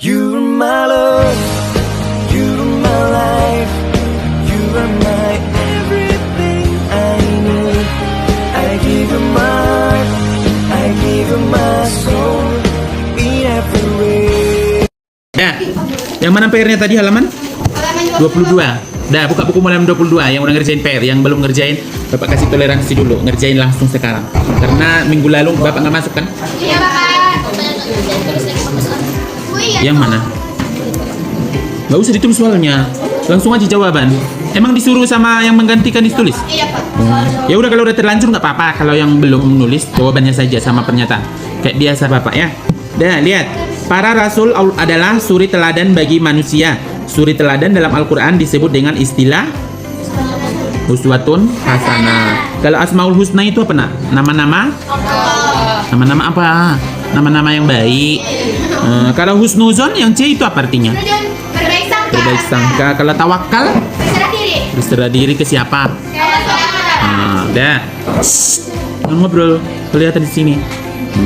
You're my love, you're my life, you are my everything I need. I give you my heart, I give you my soul, in every way. Dah, yang mana PR-nya tadi halaman? 22. Dah, buka buku halaman 22 yang udah ngerjain PR. Yang belum ngerjain, Bapak kasih toleransi dulu. Ngerjain langsung sekarang. Karena minggu lalu Bapak nggak masuk kan? Iya, Bapak. Yang mana? Nggak usah ditulis soalnya. Langsung aja jawaban. Emang disuruh sama yang menggantikan ditulis? Iya, Pak. Ya udah, kalau udah terlanjur nggak apa-apa. Kalau yang belum menulis, jawabannya saja sama pernyataan. Kayak biasa Bapak ya. Dah, lihat. Para rasul adalah suri teladan bagi manusia. Suri teladan dalam Al-Quran disebut dengan istilah uswatun hasanah. Kalau Asmaul Husna itu apa nak? Nama-nama? Nama-nama apa? Nama-nama yang baik. Kalau husnuzon yang C itu apa artinya? Berbaik sangka. Berbaik sangka. Kalau tawakal? Berserah diri. Berserah diri ke siapa? Dah. Jangan ngobrol. Kelihatan di sini.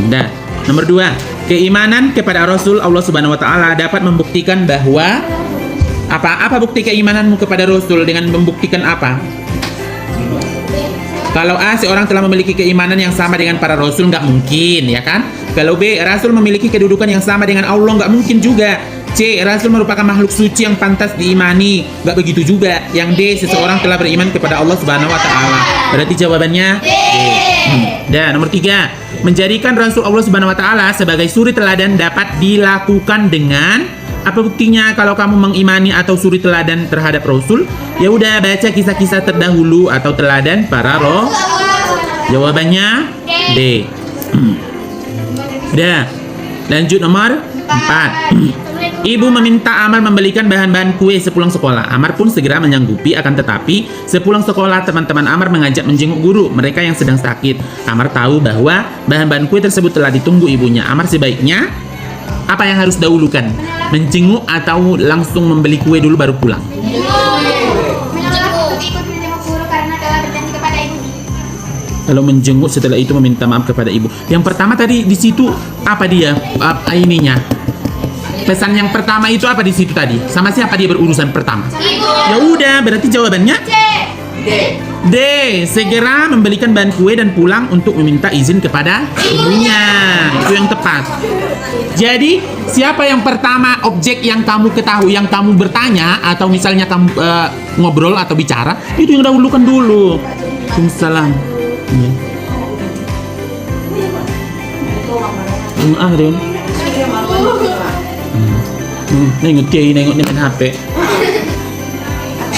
Dah. Nomor 2, keimanan kepada Rasul Allah Subhanahu Wa Taala dapat membuktikan bahwa apa bukti keimananmu kepada Rasul dengan membuktikan apa? Kalau A, seorang telah memiliki keimanan yang sama dengan para Rasul, nggak mungkin, ya kan? Kalau B, Rasul memiliki kedudukan yang sama dengan Allah, nggak mungkin juga. C, Rasul merupakan makhluk suci yang pantas diimani, nggak begitu juga. Yang D, seseorang telah beriman kepada Allah Subhanahu Wa Taala. Berarti jawabannya D. Dan nomor 3, menjadikan Rasul Allah Subhanahu Wa Taala sebagai suri teladan dapat dilakukan dengan apa buktinya? Kalau kamu mengimani atau suri teladan terhadap Rasul, ya udah baca kisah-kisah terdahulu atau teladan para roh. Jawabannya D. Udah. Lanjut nomor 4. Ibu meminta Amar membelikan bahan-bahan kue sepulang sekolah. Amar pun segera menyanggupi, akan tetapi sepulang sekolah teman-teman Amar mengajak menjenguk guru mereka yang sedang sakit. Amar tahu bahwa bahan-bahan kue tersebut telah ditunggu ibunya. Amar sebaiknya apa yang harus dahulukan? Menjenguk atau langsung membeli kue dulu baru pulang? Ikut menjenguk guru karena telah berjanji kepada ibu. Kalau menjenguk setelah itu meminta maaf kepada ibu. Yang pertama tadi di situ apa dia? Apa ininya? Pesan yang pertama itu apa di situ tadi? Sama siapa dia berurusan pertama? Ibu. Ya udah, berarti jawabannya C. D. Segera membelikan bahan kue dan pulang untuk meminta izin kepada ibunya. Itu yang tepat. Jadi, siapa yang pertama objek yang kamu ketahui, yang kamu bertanya, atau misalnya kamu ngobrol atau bicara, itu yang dahulukan dulu. Waalaikumsalam. Rin. Nengok dia, nengok dia main HP.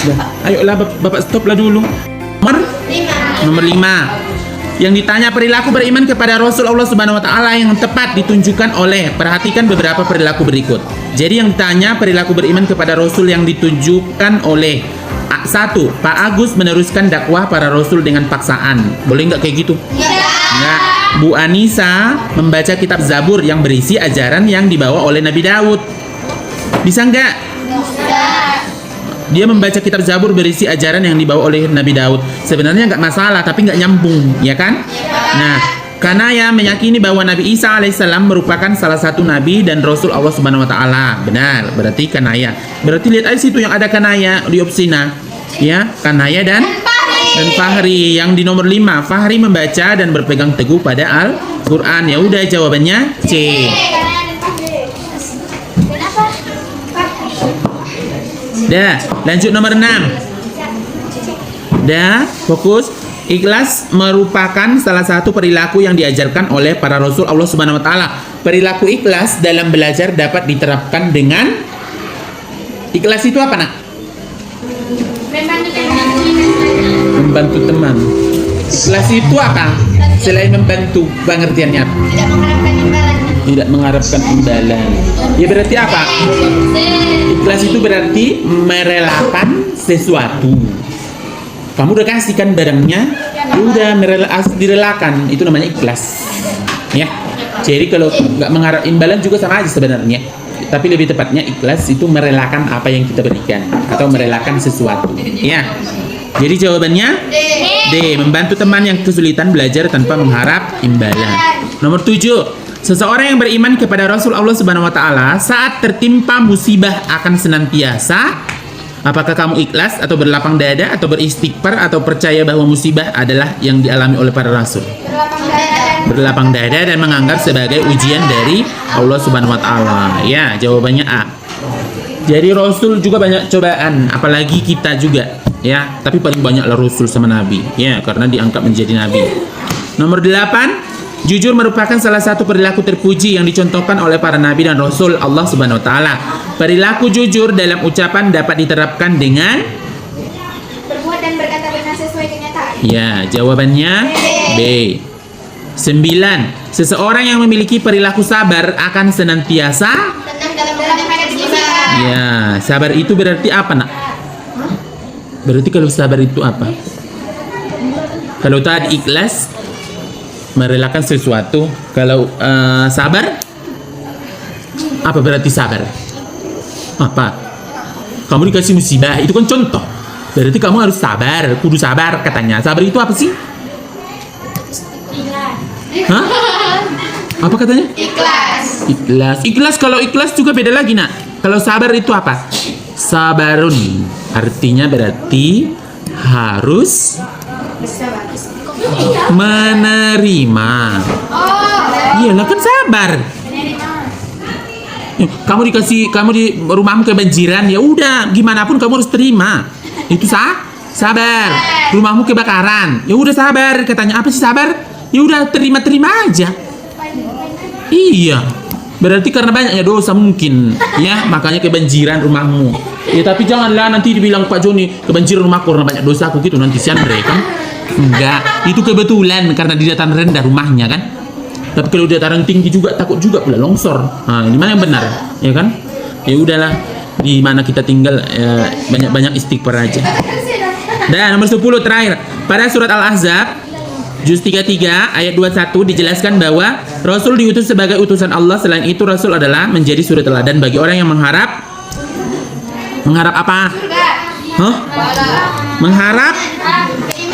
Dah, ayolah bapak stoplah dulu. Nomor 5. Yang ditanya perilaku beriman kepada Rasul Allah Subhanahu Wa Taala yang tepat ditunjukkan oleh, perhatikan beberapa perilaku berikut. Jadi yang ditanya perilaku beriman kepada Rasul yang ditunjukkan oleh 1. Pak Agus meneruskan dakwah para Rasul dengan paksaan. Boleh nggak kayak gitu? Nggak. Bu Anissa membaca kitab Zabur yang berisi ajaran yang dibawa oleh Nabi Daud. Bisa nggak? Dia membaca kitab Zabur berisi ajaran yang dibawa oleh Nabi Daud. Sebenarnya nggak masalah, tapi nggak nyambung, ya kan? Nah, Kanaya meyakini bahwa Nabi Isa alaihissalam merupakan salah satu Nabi dan Rasul Allah Subhanahu Wa Taala. Benar, berarti Kanaya. Berarti lihat aja situ yang ada Kanaya di opsina, ya, Kanaya dan Fahri. Yang di nomor 5, Fahri membaca dan berpegang teguh pada Al-Quran. Ya udah, jawabannya C. Dah, lanjut nomor 6. Dah, fokus. Ikhlas merupakan salah satu perilaku yang diajarkan oleh para Rasul Allah Subhanahu Wa Taala. Perilaku ikhlas dalam belajar dapat diterapkan dengan ikhlas itu apa nak? Membantu teman. Ikhlas itu apa? Selain membantu, pengertiannya apa? Tidak mengharapkan imbalan. Tidak mengharapkan imbalan. Ya berarti apa? Ikhlas itu berarti merelakan sesuatu. Kamu udah kasihkan barangnya, udah direlakan, itu namanya ikhlas. Ya. Jadi kalau nggak mengharap imbalan juga sama aja sebenarnya. Tapi lebih tepatnya ikhlas itu merelakan apa yang kita berikan atau merelakan sesuatu. Ya. Jadi jawabannya D. Membantu teman yang kesulitan belajar tanpa mengharap imbalan. Nomor 7. Seseorang yang beriman kepada Rasul Allah Subhanahu wa taala saat tertimpa musibah akan senantiasa, apakah kamu ikhlas atau berlapang dada atau beristighfar atau percaya bahwa musibah adalah yang dialami oleh para rasul? Berlapang dada dan menganggap sebagai ujian dari Allah Subhanahu wa taala. Ya, jawabannya A. Jadi Rasul juga banyak cobaan, apalagi kita juga, ya. Tapi paling banyaklah Rasul sama Nabi, ya, karena diangkat menjadi Nabi. Nomor 8, jujur merupakan salah satu perilaku terpuji yang dicontohkan oleh para nabi dan rasul Allah Subhanahu wa taala. Perilaku jujur dalam ucapan dapat diterapkan dengan Berbuat dan berkata benar sesuai kenyataan. ya, jawabannya B. 9. Seseorang yang memiliki perilaku sabar akan senantiasa Tenang dalam menghadapi musibah. ya, sabar itu berarti apa, Nak? Berarti kalau sabar itu apa? Kalau tadi ikhlas merelakan sesuatu, kalau sabar apa berarti sabar? Apa? Kamu dikasih musibah, itu kan contoh. Berarti kamu harus sabar, kudu sabar katanya. Sabar itu apa sih? Hah? Apa katanya? Ikhlas. Ikhlas. Ikhlas, kalau ikhlas juga beda lagi, Nak. Kalau sabar itu apa? Sabarun. Artinya berarti harus menerima. Oh. Iyalah kan sabar. Kamu di rumahmu kebanjiran, ya udah gimana pun kamu harus terima. Itu sabar. Rumahmu kebakaran, ya udah sabar. Katanya apa sih sabar? Ya udah terima aja. Iya. Berarti karena banyaknya dosa mungkin, ya makanya kebanjiran rumahmu. Ya tapi janganlah nanti dibilang Pak Joni kebanjiran rumahku karena banyak dosa aku gitu, nanti sian kan? Enggak, itu kebetulan karena di dataran rendah rumahnya kan. Tapi kalau di dataran tinggi juga takut juga pula longsor. Nah, ini mana yang benar, ya kan? Ya udahlah, di mana kita tinggal ya, banyak-banyak istighfar aja. Dan nomor 10 terakhir, pada surat Al-Ahzab juz 33 ayat 21 dijelaskan bahwa Rasul diutus sebagai utusan Allah. Selain itu Rasul adalah menjadi suri teladan bagi orang yang mengharap apa? Hah? Mengharap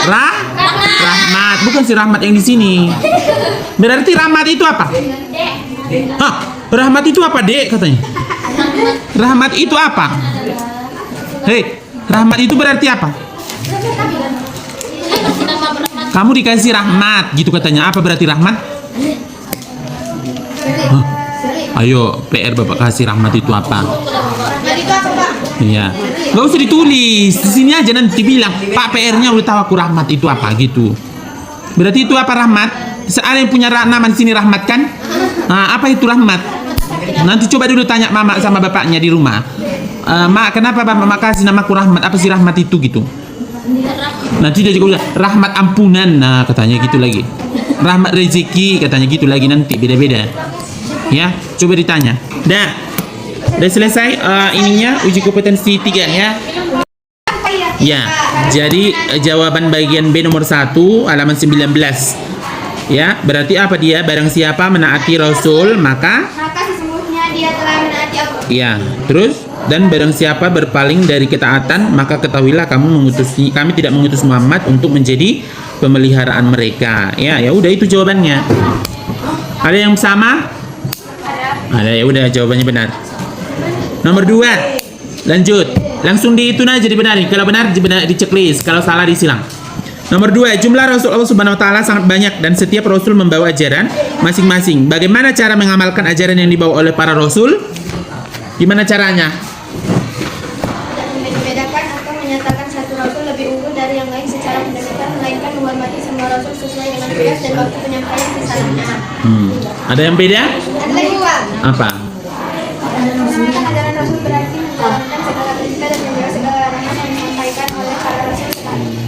rahmat, bukan si rahmat yang di sini. Berarti rahmat itu apa? Hah? Rahmat itu apa, Dek, katanya? Rahmat itu apa? Hei, rahmat itu berarti apa? Kamu dikasih rahmat gitu katanya. Apa berarti rahmat? Hah? Ayo, PR Bapak kasih rahmat itu apa? Rahmat itu apa, Pak? Iya. Gak usah ditulis. Di sini aja nanti bilang, Pak PR-nya udah tahu aku rahmat itu apa gitu. Berarti itu apa rahmat? Ada yang punya nama di sini rahmat kan? Nah, apa itu rahmat? Nanti coba dulu tanya mama sama bapaknya di rumah. Mak, kenapa Bapak kasih namaku rahmat? Apa sih rahmat itu gitu? Nanti dia juga bilang rahmat ampunan. Nah, katanya gitu lagi. Rahmat rezeki katanya gitu lagi, nanti beda-beda. Ya, coba ditanya. Udah selesai ininya uji kompetensi 3 ya. Ya, jadi jawaban bagian B nomor 1 halaman 19. Ya, berarti apa dia? Barang siapa menaati Rasul, maka sesungguhnya dia telah menaati Allah. ya, terus dan barang siapa berpaling dari ketaatan, maka ketahuilah kami tidak mengutus Muhammad untuk menjadi pemeliharaan mereka. Ya, ya udah itu jawabannya. Ada yang sama? Ada, ya udah jawabannya benar. Nomor 2. Lanjut. Langsung di itu aja dibenarin. Kalau benar di checklist, kalau salah disilang. Nomor 2, jumlah Rasul Allah Subhanahu wa taala sangat banyak dan setiap Rasul membawa ajaran masing-masing. Bagaimana cara mengamalkan ajaran yang dibawa oleh para Rasul? Gimana caranya? Membedakan atau menyatakan satu Rasul lebih unggul dari yang lain secara fundamental, melainkan menghormati semua Rasul sesuai dengan tugas dan waktu penyampaian risalahnya. Ada yang beda? Ada lagi, Pak. Apa? Mengamalkan ajaran Rasul berarti menjalankan segala perintah dan menjauhi segala larangan yang disampaikan oleh para Rasul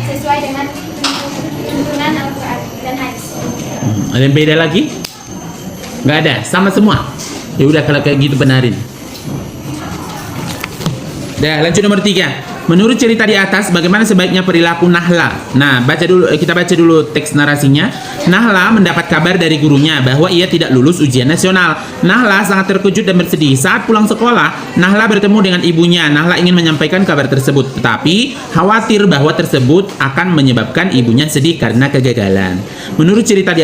sesuai dengan tuntunan Al-Quran dan hadis. Ada yang beda lagi? Nggak ada, sama semua. Ya udah kalau kayak gitu benarin. Dah, lanjut nomor 3. Menurut cerita di atas, bagaimana sebaiknya perilaku Nahla? Nah, kita baca dulu teks narasinya. Nahla mendapat kabar dari gurunya bahwa ia tidak lulus ujian nasional. Nahla sangat terkejut dan bersedih. Saat pulang sekolah, Nahla bertemu dengan ibunya. Nahla ingin menyampaikan kabar tersebut, tetapi khawatir bahwa tersebut akan menyebabkan ibunya sedih karena kegagalan. Menurut cerita di